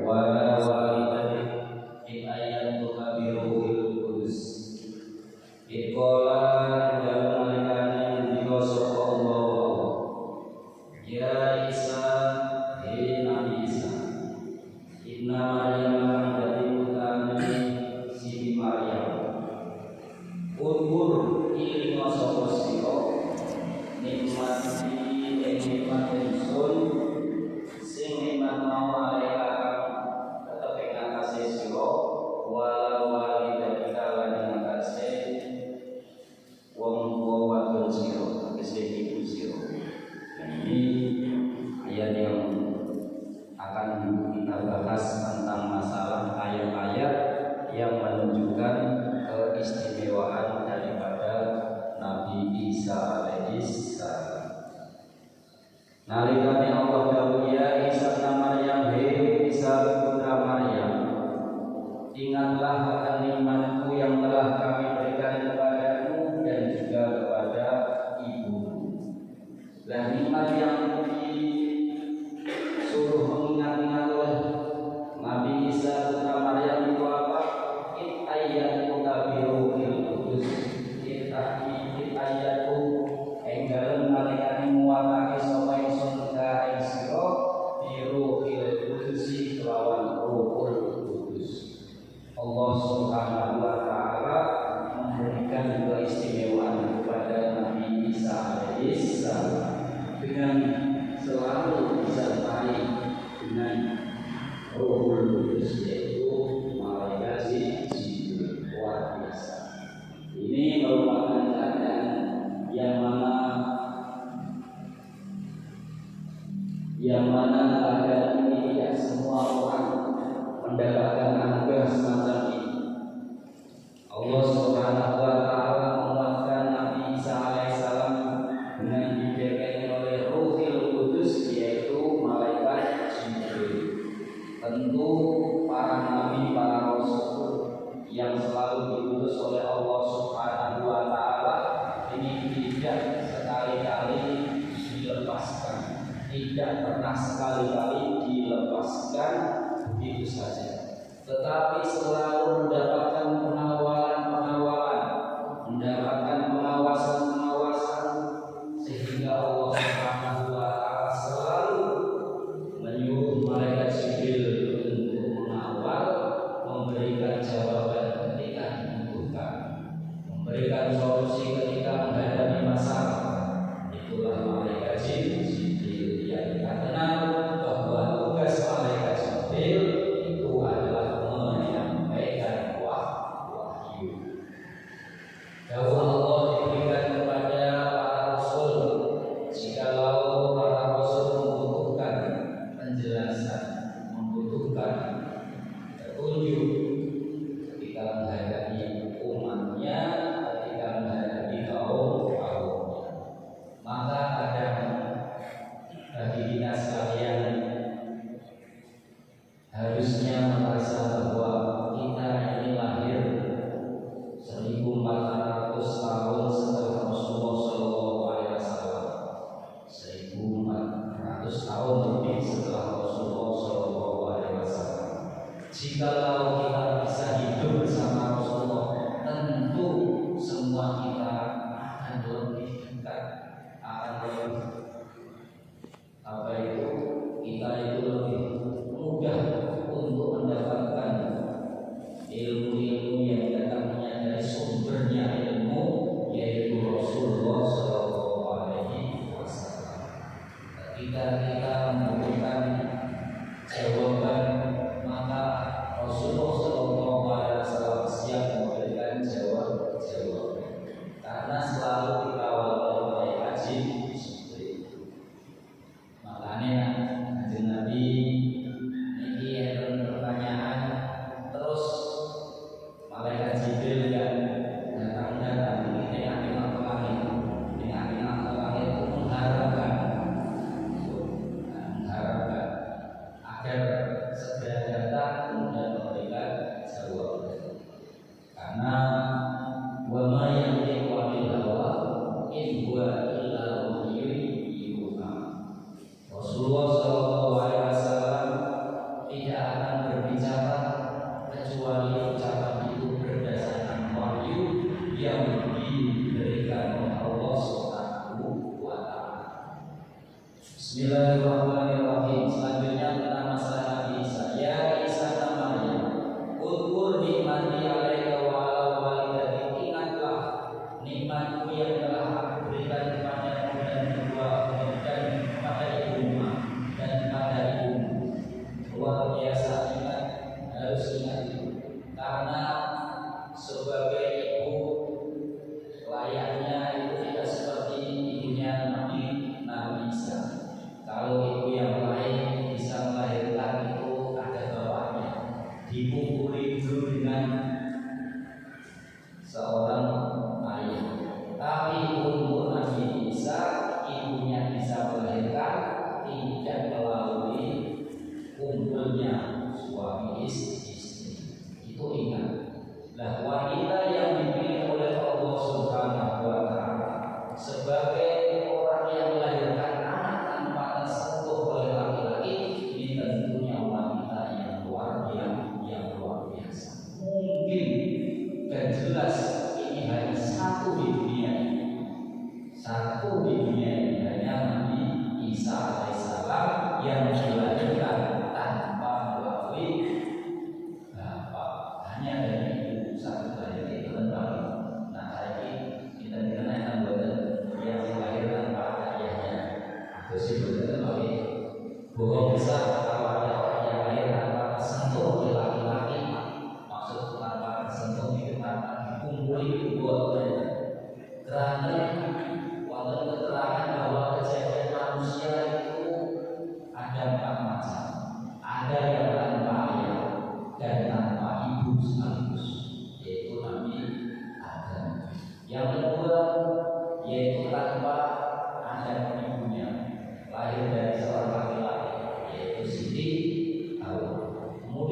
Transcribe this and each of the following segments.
wala walidati in ayyatuka bi ruhil qudus iqala dalam alikane dika sapa Allah ya Isa Nabi Isa inna Maryam dadi putrane Siti Maryam Ukur ilinga sapa sira nikmati nikmat ingsun sing nikmat mau alaiha tetep ing atase sira wala walidatika lan atase wong tuwa wadon sira tegese ibu sira. Ini ayat yang akan kita bahas tentang masalah ayat-ayat yang menunjukkan keistimewaan daripada Nabi Isa alaihissalam. Nalikane Allah dawuh ya Isa Maryam he Isa putra Maryam, ingatlah akan nikmatku yang telah kami berikan kepadamu dan juga kepada ibumu. Dan nikmat yang disuruh mengingat-ingat oleh Nabi Isa putra Maryam itu apa? Ayatku tabiruhil kudus ayatku enggalem nalikane muwatake sapa ingsun ka ing sira biruhil kudus kelawan ruhul kudus. Allah Subhanahu wa taala memberikan keistimewaan kepada Nabi Isa alaihissalam dengan selalu disertai dengan ruhul kudus, yaitu malaikat Jibril. Luar biasa. Ini merupakan keadaan yang mana keadaan ini tidak semua orang mendapatkan anugerah semacam ini. Allah Subhanahu wa taala menguatkan Nabi Isa alaihissalam dengan dibekali oleh Ruhul Kudus, yaitu malaikat Jibril. Tentu para nabi, para rasul yang selalu diutus oleh Allah Subhanahu wa taala ini tidak sekali-kali dilepaskan, tidak pernah sekali-kali dilepaskan begitu saja, tetapi selalu mendapatkan pengawalan, mendapatkan pengawasan, sehingga Allah Subhanahu wa taala selalu menyuruh malaikat Jibril untuk mengawal, memberikan jawaban ketika dibutuhkan, memberikan solusi ketika menghadapi masalah. Itulah malaikat Jibril yang kita kenal bahwa tugas malaikat Jibril itu adalah menyampaikan wahyu. Dawuh Allah diberikan kepada para rasul, jikalau para rasul membutuhkan penjelasan, membutuhkan petunjuk ketika menghadapi umatnya, ketika menghadapi kaumnya, maka kadang bagi kita sekalian harusnya merasa bahwa kita ini lahir 1400 tahun setelah Rasulullah SAW, 1400 tahun lebih setelah Rasulullah SAW. Jikalau kita bisa hidup bersama Rasulullah, tentu semua kita akan lebih dekat, akan lebih kita itu lebih mudah untuk mendapatkan ilmu-ilmu yang datangnya dari sumbernya ilmu, yaitu Rasulullah SAW. Ketika kita membutuhkan jawaban, maka Rasulullah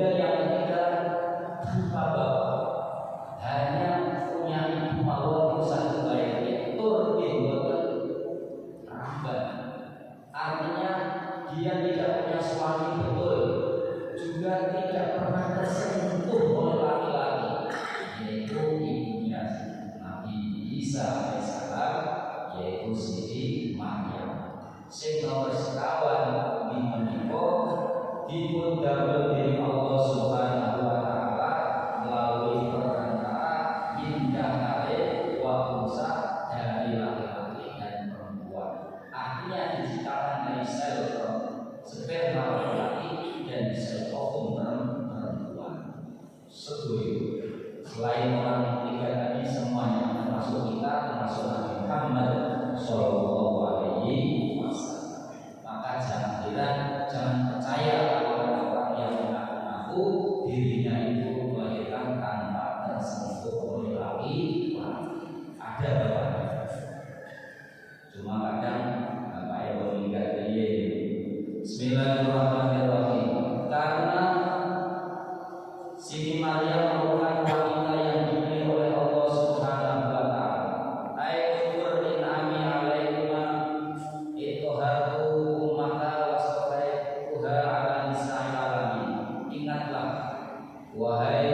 Kemudian yang ketiga, tanpa bapak, hanya punya ibu mawon itu satu baik, tur dibuat rambat. Artinya dia tidak punya suami betul, juga tidak pernah tersentuh oleh laki-laki, yaitu ibunya Nabi Isa alaihissalam, yaitu Siti Maryam. Sing nomor sekawan di menika dipun damel dening Allah Subhanahu wa taala melalui perantara indah kale wa unsa dari laki-laki dan perempuan. Artinya diciptakan dari sel sperma laki-laki dan sel ovum perempuan. Setuju. Selain orang tiga tadi semuanya termasuk kita, termasuk Nabi Muhammad Shallallahu Alaihi Wasallam. Maka jangan percaya kalau ada orang yang mengaku dirinya itu melahirkan tanpa tersentuh oleh laki-laki. Ada bapaknya, cuma kadang bapaknya meninggal dia. Bismillahirrahmanirrahim. Karena Siti Maryam merupakan wanita yang dipilih oleh Allah Subhanahu wa taala. Ayat in'ami alaihima ituharku ummata wasafaiha ala nisa'il alamin. Ingatlah wahai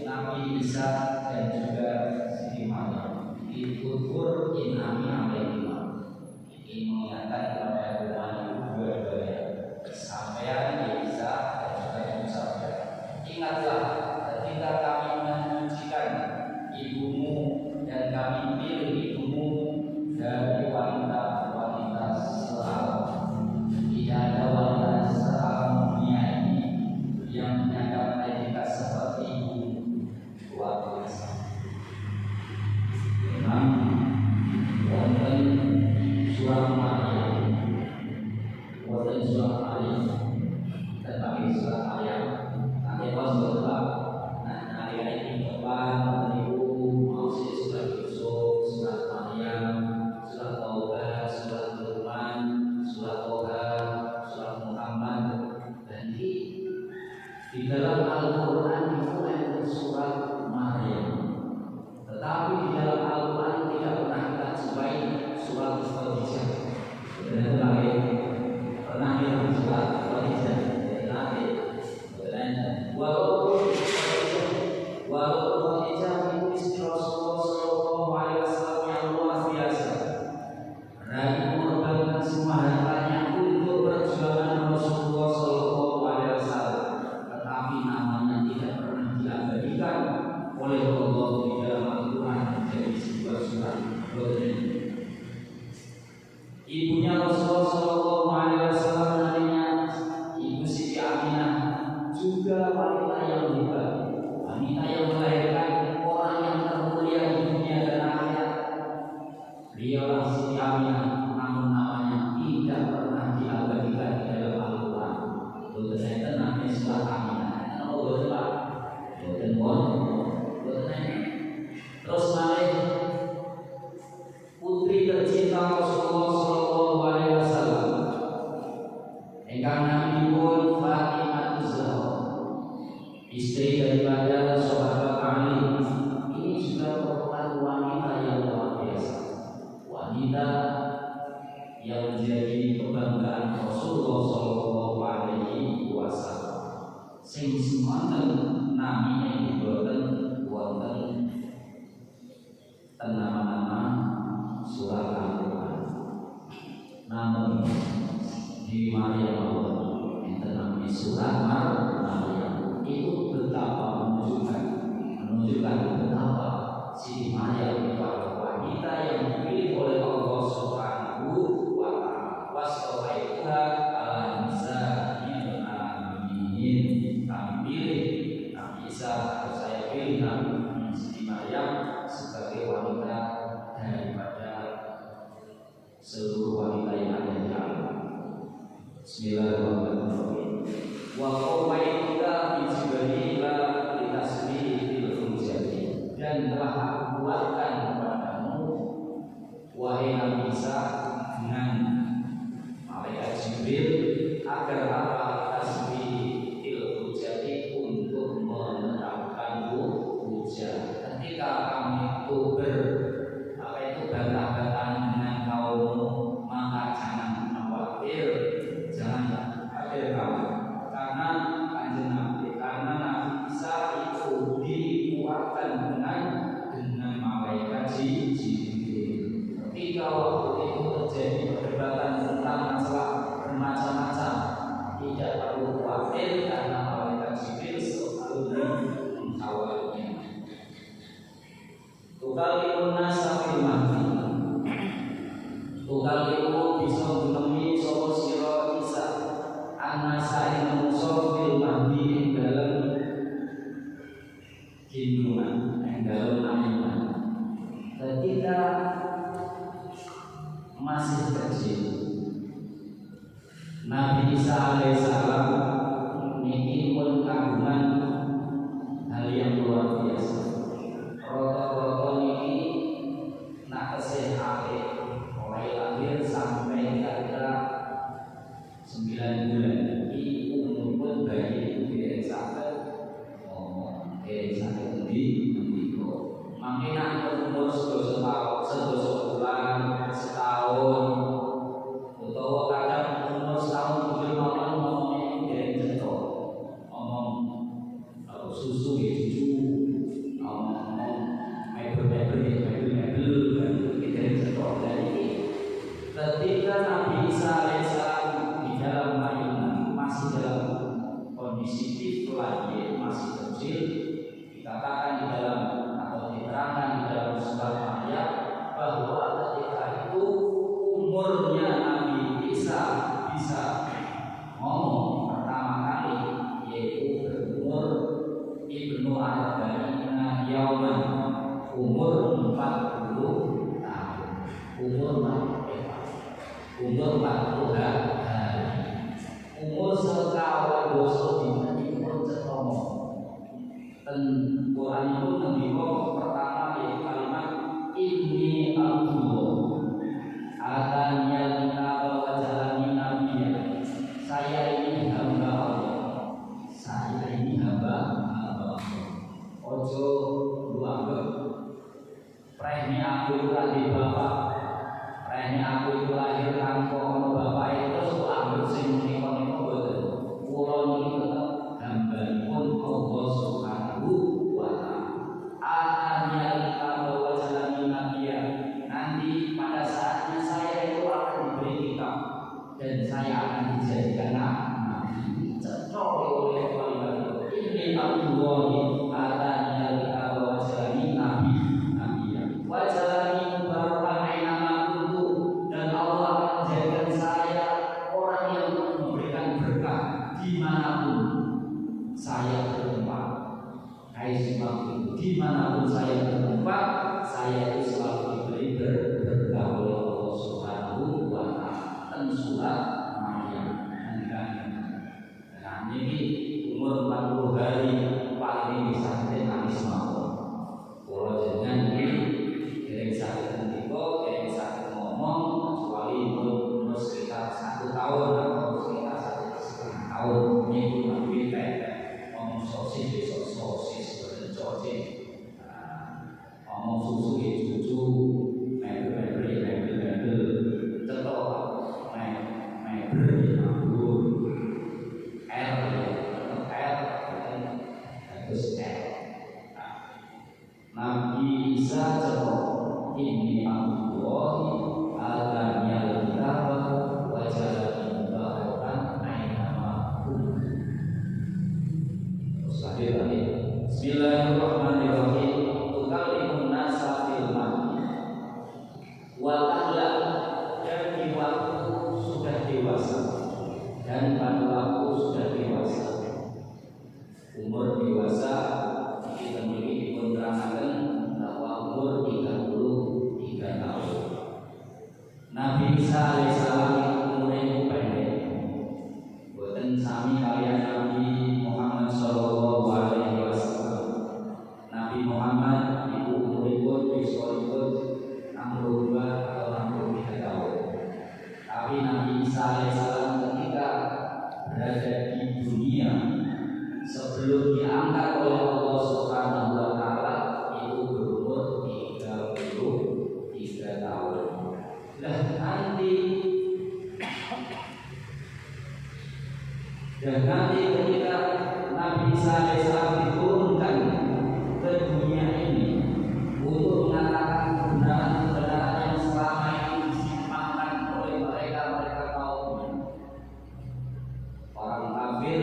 Nabi Isa dan juga Siti Maryam, ituhur in'ami alaihima. Ini mengingatkan kepada umat dua-duanya, sampean Isa dan juga Musa. Ingatlah ketika kami menyucikan ibumu dan kami pilih ibumu dari wanita-wanita selalu. Tidak ada wanita selalu dunia ini yang menyangka mereka seperti ibu. Luar biasa. Memang wonten surah Maryam, wonten surah Maryam, tetapi surah Maryam di dalam Al-Quran itu ada surat Maryam, tetapi di dalam Al-Quran tidak pernah kita jumpai surat Khadijah. Dan pernah di surat Khadijah. Walaupun Khadijah itu istri Rasulullah Shallallahu Alaihi Wasallam yang luar biasa, berani mengorbankan semua hartanya untuk perjuangan Rasulullah Shallallahu Alaihi Wasallam, tetapi namanya tidak pernah diabadikan oleh Allah di dalam Al-Quran menjadi sebuah surat. Ibunya Rasulullah Shallallahu Alaihi Wasallam namanya Ibu Siti Aminah, juga wanita yang hebat, wanita yang melahirkan orang yang termulia di dunia dan akhirat. Beliaulah Siti Aminah, namun namanya tidak pernah diabadikan di dalam Al-Quran. Betul saya namanya surat Aminah. Nama betul pak, betul bon, betul. Terus naik putri tercinta Rasulullah Shallallahu Alaihi Wasallam, engkang nabi pun Fatimah Zahra, istri daripada sahabat Ali. Ini juga merupakan wanita yang luar biasa, wanita yang menjadi kebanggaan Rasulullah Shallallahu Alaihi Wasallam. Sing semanten nami yang diboten wonten nama-nama surat Al-Quran. Namun di Maryam yang namanya surat Maryam itu betapa menunjukkan betapa Siti Maryam itu adalah wanita yang dipilih oleh Allah Subhanahu wa taala. Wasfaiha ala nisa'il alamin. Kami pilih Nabi Isa, atau saya pilih Nabi Siti Maryam sebagai wanita daripada seluruh wanita yang ada di alam. Bismillahirrahmanirrahim. Wa qawaita bi jibrila li tasbihi bil hujjati. Dan telah aku buatkan kepadamu wahai Nabi Isa dengan malaikat Jibril agar apa tasbihi bil hujjati, khawatir karena malaikat Jibril selalu mengawalnya. Tukalimun nasa fil mahdi, tukalimu bisa menemui sapa sira Isa anasa ing manusa fil mahdi ing dalem kandungan, ing dalem aminan. Ketika masih kecil, Nabi Isa alaihissalam niki pun kagungan hal yang luar biasa. Roto-roto niki nak kesehatan mulai lahir sampai kira-kira 9 bulan. Ini umur pun bayi itu tidak sakit, sakit di makin umur sedoso bulan, setahun, atau kadang umur setahun tujuh malam ngomongnya dari cetok, ngomong susu ya cucu, ngomong mebel dari cetok. Jadi ketika Nabi Isa alaihissalam di dalam kandungan masih dalam kondisi tifl lagi, masih kecil, dikatakan di dalam diterangkan di dalam surat Maryam bahwa ketika itu umurnya Nabi Isa bisa ngomong pertama kali yaitu berumur Ibnu Arba'ina Yauman, umur 40 tahun, umur 40 hari, umur sekawan dosa dinten umur cetomo. Dan Quran itu ngendika pertama yaitu kalimat inni Abdullah ataniyal kitaba wa jalani nabiyya. Saya ini hamba Allah. Saya ini hamba Allah. Ojo lu anggap prehni aku itu lahir bapak, prehni aku itu lahir tanpa ono bapak itu terus anggap sing nikon-nikon boten. Kula niki tetep hambanipun Allah Subhanahu wa ta'ala. Ataniyal kitaba wa jalani nabiyya. Nanti pada saatnya saya itu akan diberi kitab dan saya akan dijadikan nabi. Cocok oleh kalimat ini Abdullah ataniyal kitaba wa jalani nabiyya. Wa jalani mubarakan ainama kuntu, dan Allah akan menjadikan saya orang yang memberikan berkah dimanapun saya bertempat. Dimanapun saya bertempat, saya itu selalu diberi berkah oleh Allah Subhanahu wa ta'ala. Dan surat Maryam. Nah, ini umur 40 hari paling bisa nangis mawon. Kalau jangan dereng sakit ngendika, dereng sakit ngomong, kecuali umur sekitar 1 tahun atau sekitar 1,5 tahun. Ini pun lebih baik. Ngomong sosis bercoci, ngomong susu ya cucu, mebel, cetok, mebel ya anggur, terus Nabi Isa cetok ini Abdullah ataniyal kitaba wa jalani mubarakan ainama kuntu. Terus lagi Bismillahirrahmanirrahim. Tukallimun nasa fil mahdi wa tahla, dan di waktu sudah dewasa, dan pada waktu sudah dewasa, umur dewasa kita memiliki penerangan bahwa umur 33 tahun. Nabi Isa alaihissalam umurnya pendek, bukan sami kalian Nabi Muhammad sallallahu alaihi wasallam. Nabi Muhammad itu umuripun disebut 62 atau 63 tahun. Tapi Nabi Isa alaihissalam ketika berada di dunia sebelum diangkat oleh Allah Subhanahu wa ta'ala itu berumur 33 tahun. Dan nanti ketika Nabi Isa alaihissalam diturunkan ke dunia ini untuk mengatakan kebenaran yang selama ini disimpangkan oleh mereka kaum orang kafir,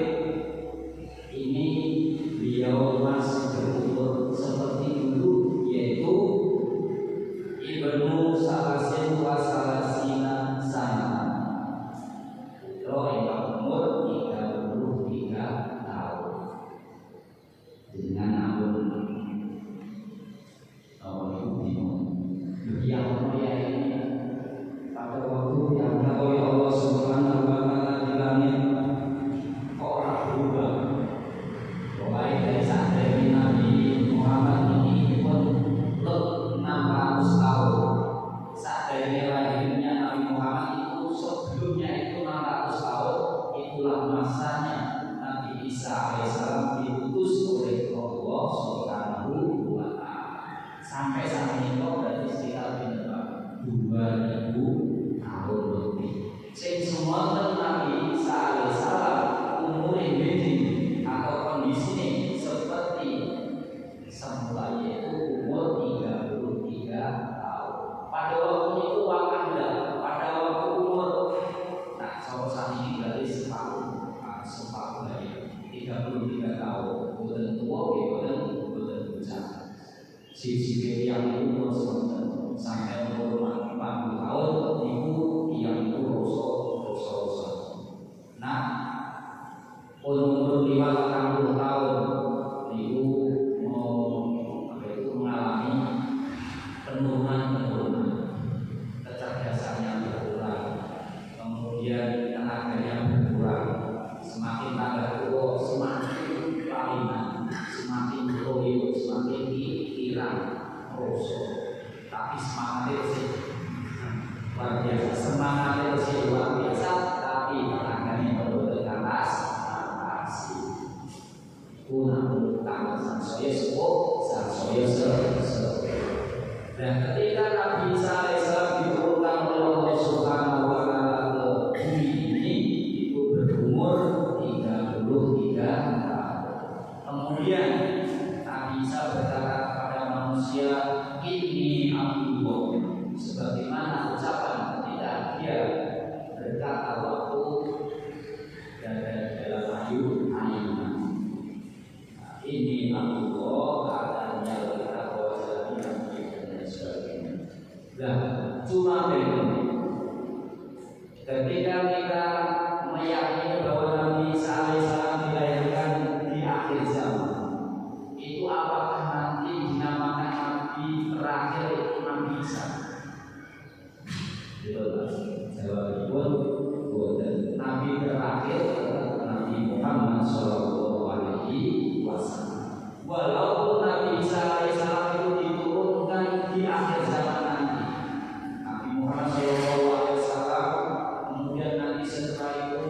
33 tahun, boten tua, boten bocah. Sisi yang umur sementara sampai umur 40 tahun ibu yang itu roso. Nah, umur 50 tahun ibu mengalami penurunan kecerdasannya berkurang, kemudian tenaganya berkurang, semakin tambah tua semakin kelainan, semakin loyo, semakin hilang roso. Tapi semangatnya masih luar biasa, tapi tenaganya betul-betul atas. Namun tangan saya sepuh, saya dan ketika Nabi Isa alaihissalam diturunkan oleh Allah Subhanahu wa Ta'ala ke bumi ini, itu berumur 33 tahun. Kemudian Nabi Isa berkata kepada manusia, "Inni Abdullah," sebagaimana ucapan ketika dia berkata waktu dalam ayat ini Abdullah katanya berkata bahwa dan sebagainya. Nah, cuma begini. Ketika kita meyakini bahwa Nabi Isa alaihissalam dilahirkan di akhir zaman, itu apakah nanti dinamakan Nabi terakhir itu Nabi Isa? Jawab bukan. Nabi terakhir adalah Nabi Muhammad Sallallahu Alaihi Wasallam. Walaupun Nabi Isa alaihissalam itu diturunkan di akhir zaman nanti, Nabi Muhammad Sallallahu Alaihi Wasallam, kemudian nanti setelah itu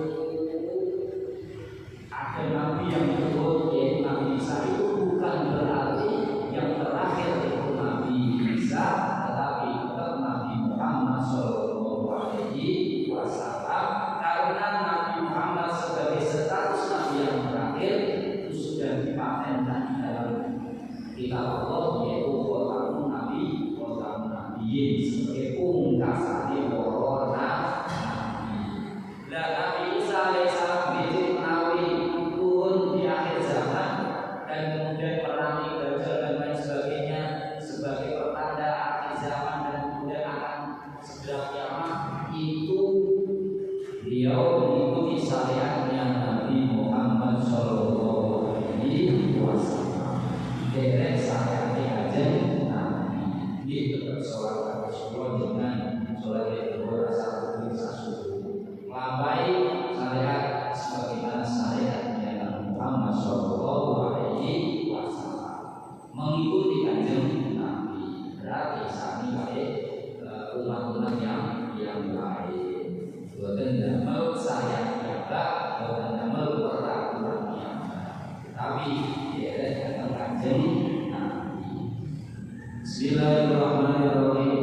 ada Nabi yang turun yaitu Nabi Isa, itu bukan berarti yang terakhir itu Nabi Isa, tetapi tetap Nabi Muhammad Sallallahu Alaihi Wasallam, karena Nabi Muhammad sebagai status Nabi yang terakhir itu sudah dipatenkan di dalam kitab Allah, yaitu Khatamun Nabiyyin, sebagai pungkasan para nabi. Nah, Nabi Isa alaihissalam itu menawi turun di akhir zaman dan kemudian perangi Dajjal dan lain sebagainya sebagai pertanda akhir zaman dan kemudian akan segera kiamat, itu beliau mengikuti syariatnya Nabi Muhammad Sallallahu Alaihi Wasallam. Derek syariatnya aja Nabi. Ini tetap sholat Rasulullah dengan sholat yang berasa subuh. Lambai syariat sebagaimana syariatnya Nabi Muhammad Sallallahu Alaihi Wasallam. Mengikuti kanjeng Nabi berarti sami baik umat-umat yang baik. Bukan damel saya nyata, bukan damel peraturan nyata, tapi dia datang kanjeng Nabi. Bismillahirrahmanirrahim.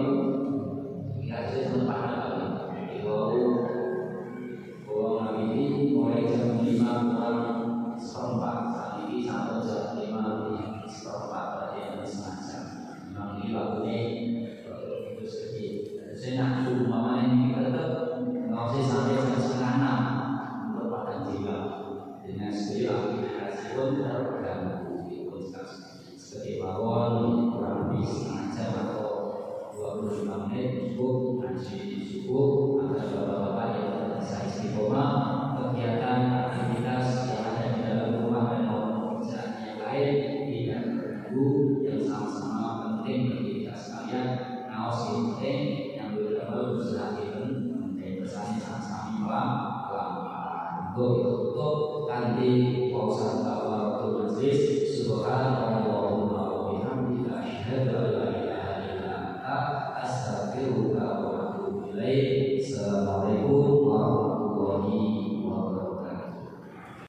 Kita sempat lagi. Bahwa Nabi ini mulai jam 5 seperempat, saat ini sampai jam 5 seperempat, berarti ada setengah jam. Memang ini lagunya itu sedikit. Saya nak suruh mama ini tetap masih sampai jam 5:30 untuk makan jiwa dengan segala aplikasi pun terganggu seperti bawang kurang lebih setengah jam atau 25 menit cukup ngaji subuh agar bapak-bapak yang bisa istiqomah kegiatan aktivitas yang ada di dalam rumah dan pekerjaan yang lain tidak terganggu, yang sama-sama penting bagi kita sekalian. Naos penting yang berbeda berserah pesan kami malam untuk kanti